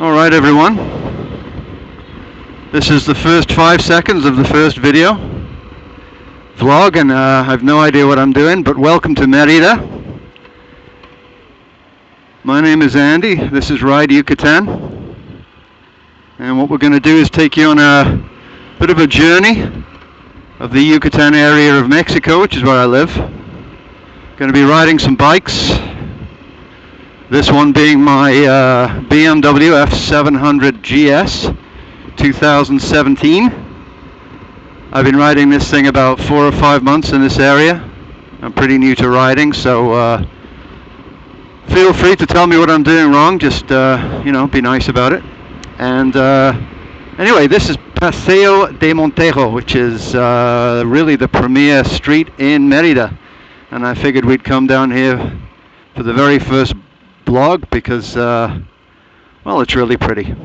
Alright everyone, this is the first 5 seconds of the first video vlog, and I have no idea what I'm doing, but welcome to Merida. My name is Andy, this is Ride Yucatan, and what we're going to do is take you on a bit of a journey of the Yucatan area of Mexico, which is where I live. Going to be riding some bikes. This one being my BMW F700 GS 2017. I've been riding this thing about 4 or 5 months in this area. I'm pretty new to riding, so feel free to tell me what I'm doing wrong. Just be nice about it. And anyway, this is Paseo de Montejo, which is really the premier street in Merida. And I figured we'd come down here for the very first blog because, well, it's really pretty.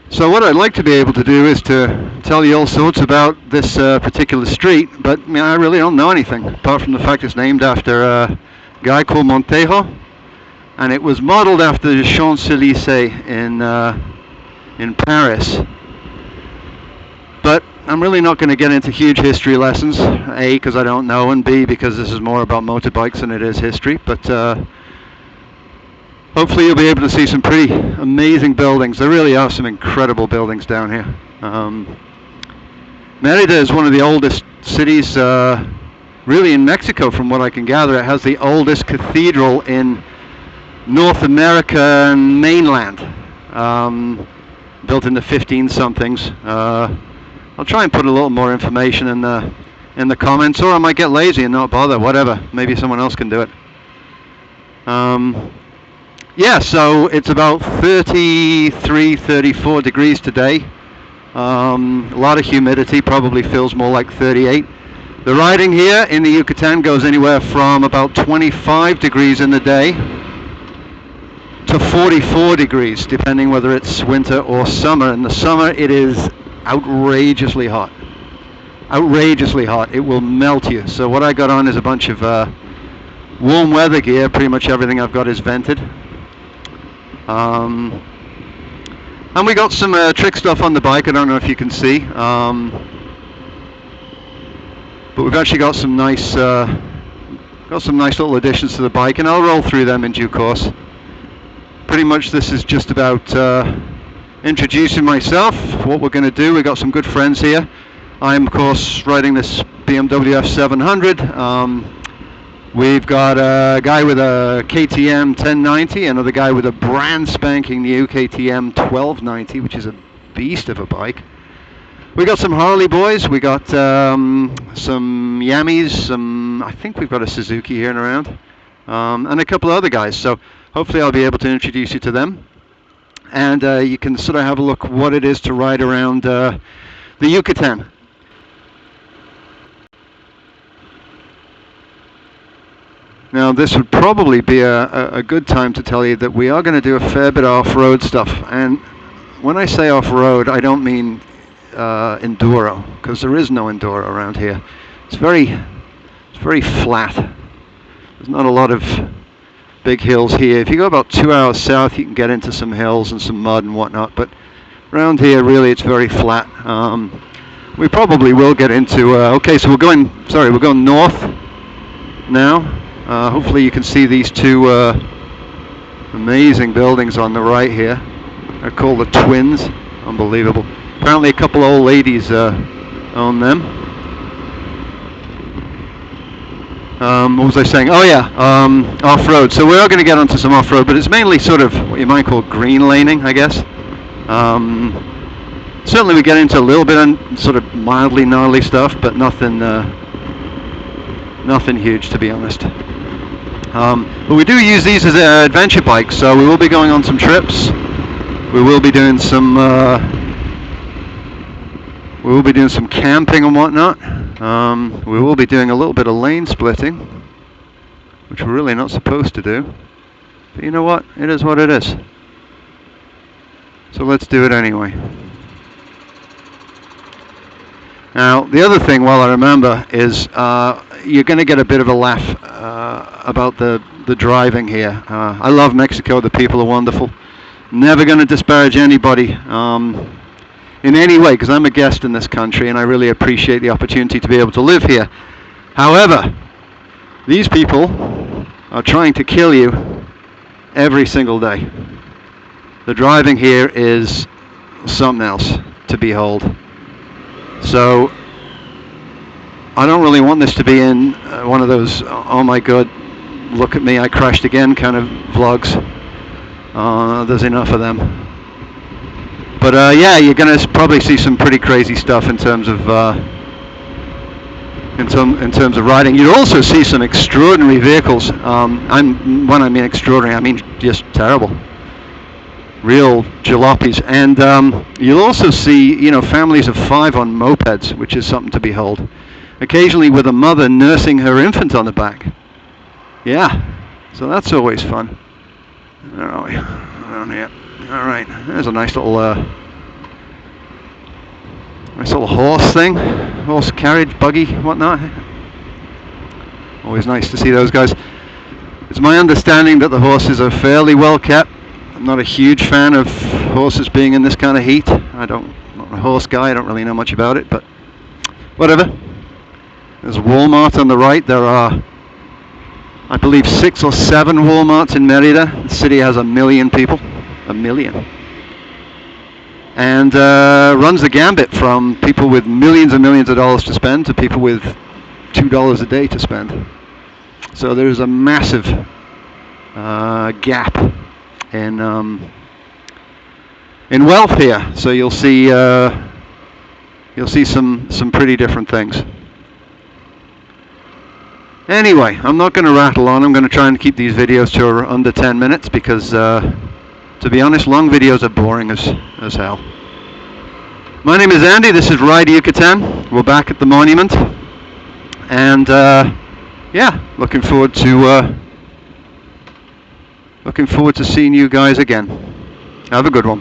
So what I'd like to be able to do is to tell you all sorts about this particular street, but I really don't know anything apart from the fact it's named after a guy called Montejo, and it was modeled after the Champs-Élysées in Paris. But I'm really not going to get into huge history lessons, A, because I don't know, and B, because this is more about motorbikes than it is history. But hopefully you'll be able to see some pretty amazing buildings. There really are some incredible buildings down here. Merida is one of the oldest cities really in Mexico, from what I can gather. It has the oldest cathedral in North American mainland, built in the 15-somethings. I'll try and put a little more information in the comments, or I might get lazy and not bother. Whatever. Maybe someone else can do it. Yeah, so it's about 33, 34 degrees today. A lot of humidity. Probably feels more like 38. The riding here in the Yucatan goes anywhere from about 25 degrees in the day to 44 degrees, depending whether it's winter or summer. In the summer, it is outrageously hot. Outrageously hot. It will melt you. So what I got on is a bunch of warm weather gear. Pretty much everything I've got is vented. And we got some trick stuff on the bike. I don't know if you can see. But we've actually got some nice little additions to the bike, and I'll roll through them in due course. Pretty much this is just about introducing myself, what we're going to do. We've got some good friends here. I'm, of course, riding this BMW F700. We've got a guy with a KTM 1090, another guy with a brand spanking new KTM 1290, which is a beast of a bike. We got some Harley boys. We got some Yamis. I think we've got a Suzuki here and around, and a couple of other guys. So hopefully I'll be able to introduce you to them. And you can sort of have a look what it is to ride around the Yucatan. Now this would probably be a good time to tell you that we are going to do a fair bit of off-road stuff. And when I say off-road, I don't mean enduro, because there is no enduro around here. It's very flat. There's not a lot of big hills here. If you go about 2 hours south, you can get into some hills and some mud and whatnot, but around here really it's very flat. We probably will get into okay, so we're going north now. Hopefully you can see these two amazing buildings on the right here. They're called the Twins. Unbelievable. Apparently a couple old ladies own them. What was I saying? Oh yeah, off-road. So we are going to get onto some off-road, but it's mainly sort of what you might call green laning, I guess. Certainly we get into a little bit of sort of mildly gnarly stuff, but nothing huge, to be honest. But we do use these as adventure bikes, so we will be going on some trips. We will be doing some camping and whatnot. We will be doing a little bit of lane splitting, which we're really not supposed to do. But you know what? It is what it is. So let's do it anyway. Now, the other thing, while I remember, is you're going to get a bit of a laugh about the the driving here. I love Mexico. The people are wonderful. Never going to disparage anybody in any way, because I'm a guest in this country and I really appreciate the opportunity to be able to live here. However, these people are trying to kill you every single day. The driving here is something else to behold. So I don't really want this to be in one of those, oh my god, look at me, I crashed again kind of vlogs. There's enough of them. But yeah, you're going to probably see some pretty crazy stuff in terms of in terms of riding. You'll also see some extraordinary vehicles. When I mean extraordinary, I mean just terrible. Real jalopies. And you'll also see, you know, families of 5 on mopeds, which is something to behold. Occasionally with a mother nursing her infant on the back. Yeah, so that's always fun. Where are we? Around here. All right, there's a nice little horse thing, horse carriage, buggy, whatnot. Always nice to see those guys. It's my understanding that the horses are fairly well kept. I'm not a huge fan of horses being in this kind of heat. I'm not a horse guy. I don't really know much about it, but whatever. There's Walmart on the right. There are, I believe, 6 or 7 Walmarts in Merida. The city has 1 million people. 1 million. And runs the gambit from people with millions and millions of dollars to spend to people with $2 a day to spend. So there's a massive gap in wealth here. So you'll see some pretty different things. Anyway, I'm not going to rattle on. I'm going to try and keep these videos to under 10 minutes because, to be honest, long videos are boring as hell. My name is Andy. This is Ride Yucatan. We're back at the monument, and yeah, looking forward to seeing you guys again. Have a good one.